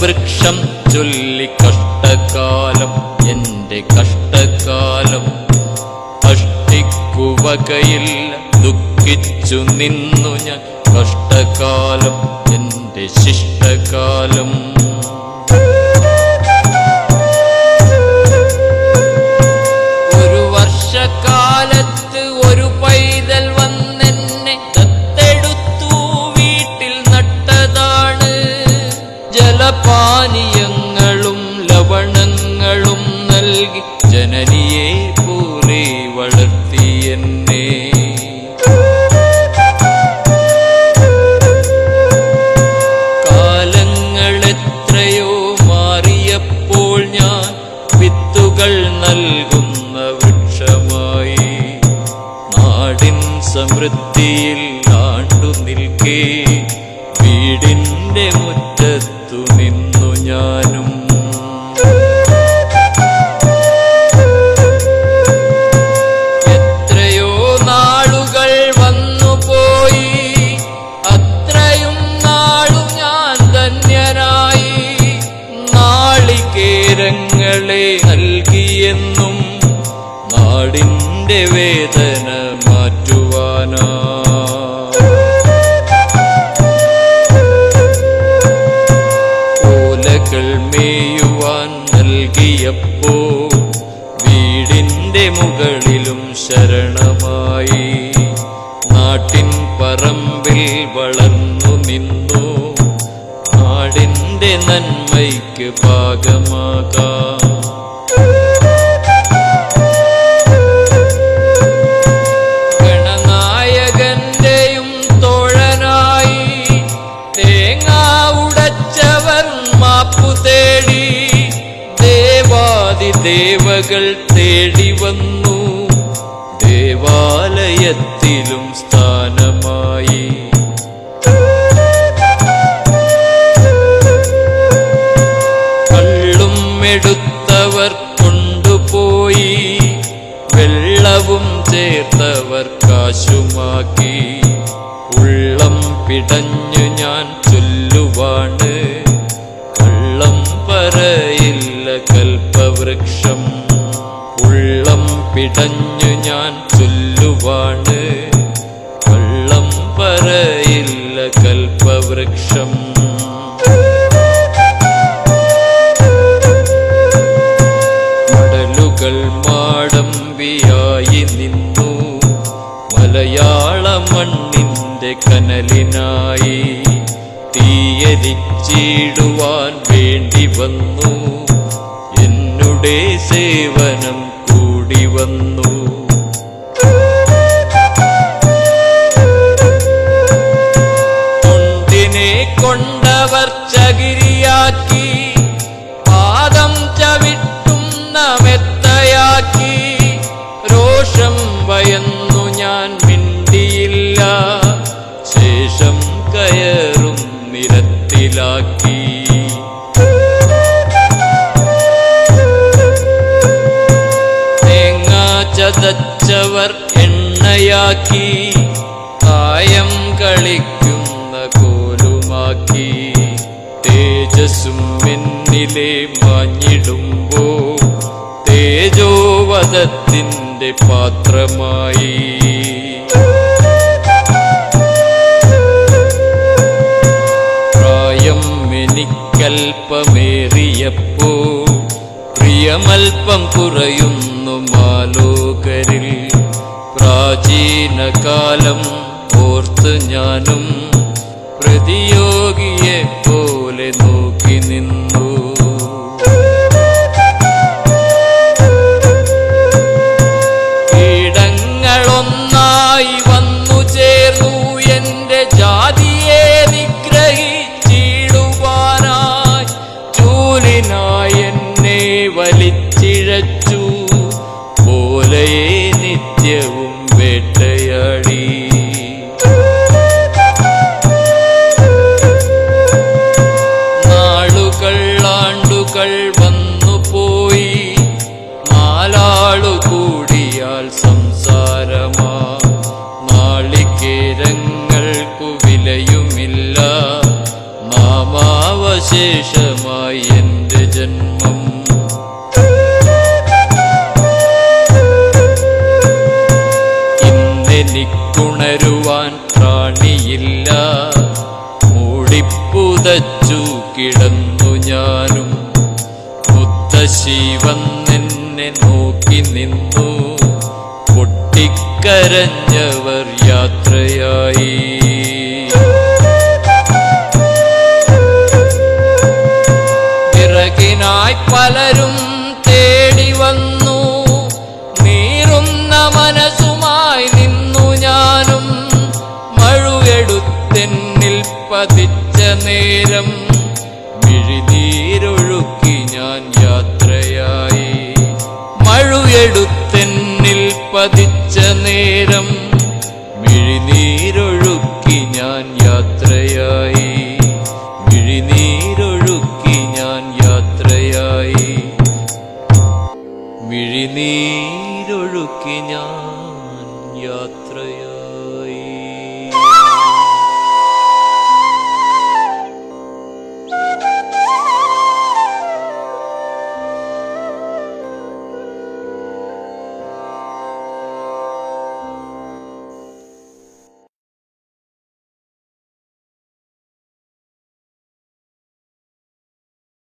കൽപ്പവൃക്ഷം ചൊല്ലി കഷ്ടകാലം എൻ്റെ കഷ്ടകാലം കഷ്ടിക്കുവകയില്ല ദുഃഖിച്ചു നിന്നു ഞാൻ കഷ്ടകാലം എൻ്റെ ശിഷ്ടകാലം ഒരു വർഷകാലത്ത് ഒരു പൈതൽ വന്നെന്നെ ദത്തെടുത്തു വീട്ടിൽ നട്ടതാണ് ജലപാനീയങ്ങളും ലവണങ്ങളും നൽകി ജനനിയെ പോലെ വളർത്തി എന്നെ കാലങ്ങളെത്രയോ മാറിയപ്പോൾ ഞാൻ വിത്തുകൾ നൽകുന്ന വൃക്ഷമായി നാടിൻ സമൃദ്ധിയിൽ ആണ്ടു നിൽക്കേ വീടിൻ്റെ മുറ്റത്തു നിന്നു ഞാനും എത്രയോ നാളുകൾ വന്നുപോയി അത്രയും നാളു ഞാൻ ധന്യനായി നാളികേരങ്ങളെ നൽകിയെന്നും നാടിൻ്റെ വേദന മാറ്റുവാനാ മേയുവാൻ നൽകിയപ്പോ വീടിൻ്റെ മുകളിലും ശരണമായി നാട്ടിൻ പറമ്പിൽ വളർന്നു നിന്നു നാടിൻ്റെ നന്മയ്ക്ക് ഭാഗമാകാം ഗണനായകന്റെയും തോഴനായി തേങ്ങ ഉടച്ചവർ മാപ്പു തേടി ദേവാദിദേവകൾ തേടി വന്നു ദേവാലയത്തിലും സ്ഥാനമായി കള്ളും എടുത്തവർ കൊണ്ടുപോയി വെള്ളവും ചേർത്തവർ കാശുമാക്കി ഉള്ളം പിടഞ്ഞു ഞാൻ ചൊല്ലുവാണ് കള്ളം പറയില്ല കൽപ്പവൃക്ഷം ഉള്ളം പിടഞ്ഞു ഞാൻ ചൊല്ലുവാണ് കള്ളം പറയില്ല കൽപ്പവൃക്ഷം മടലുകൾ മാടമ്പിയായി നിന്നു മലയാള മണ്ണിൻ്റെ കനലിനായി തീയരിച്ചിടുവാൻ വേണ്ടി വന്നു എന്നുടെ സേവനം കൂടി വന്നു കൊണ്ടിനെ കൊണ്ടവർ ചകിരിയാക്കി പാദം ചവിട്ടുന്ന മെത്തയാക്കി രോഷം ഭയന്നു ഞാൻ മിണ്ടിയില്ല ശേഷം കയറും നിരത്തിലാക്കി തേങ്ങ ചതച്ചവർ എണ്ണയാക്കി കായം കളിക്കുന്ന കോലുമാക്കി തേജസ്സും എന്നിലെ മാഞ്ഞിടുമ്പോ തേജോവധത്തിൻ്റെ പാത്രമായി പ്രായം എനിക്കൽപ്പമേറിയപ്പോ പ്രിയമൽപ്പം കുറയുന്നു മാലോകരിൽ പ്രാചീനകാലം ഓർത്ത് ഞാനും പ്രതിയോഗിയെ പോലെ നോക്കി നിന്നു കീടങ്ങളൊന്നായി വന്നു ചേർന്നു എൻ്റെ ജാതിയെ നിഗ്രഹിച്ചിടുവാനായി ചൂലിനായി എന്നെ വലിച്ചിഴച്ചു പോലെയെ നിത്യവും വേട്ടയാടി ആണ്ടുകൾ വന്നുപോയി നാലാളു കൂടിയാൽ സംസാരമാ നാളികേരങ്ങൾക്കു വിലയുമില്ല നാമാവശേഷമാ ഉണരുവാൻ ത്രാണിയില്ല. മൂടിപ്പുതച്ചു കിടന്നു ഞാനും. മുത്തശ്ശി വന്നെന്നെ നോക്കി നിന്നു. പൊട്ടിക്കരഞ്ഞവർ യാത്രയായി. വിറകിനായി പലരും തേടി വന്നു. നീറുന്ന മനസ്സുമായി നിന്നു ഞാനും. മഴുവെടുത്തെന്നിൽ പതിച്ച നേരം മിഴിനീരൊഴുക്കി ഞാൻ യാത്രയായി. മഴുവെടുത്തെന്നിൽ പതിച്ച നേരം മിഴിനീരൊഴുക്കി ഞാൻ യാത്രയായി. മിഴിനീരൊഴുക്കി ഞാൻ യാത്രയായി. മിഴിനീരൊഴുക്കി ഞാൻ യാത്രയായി.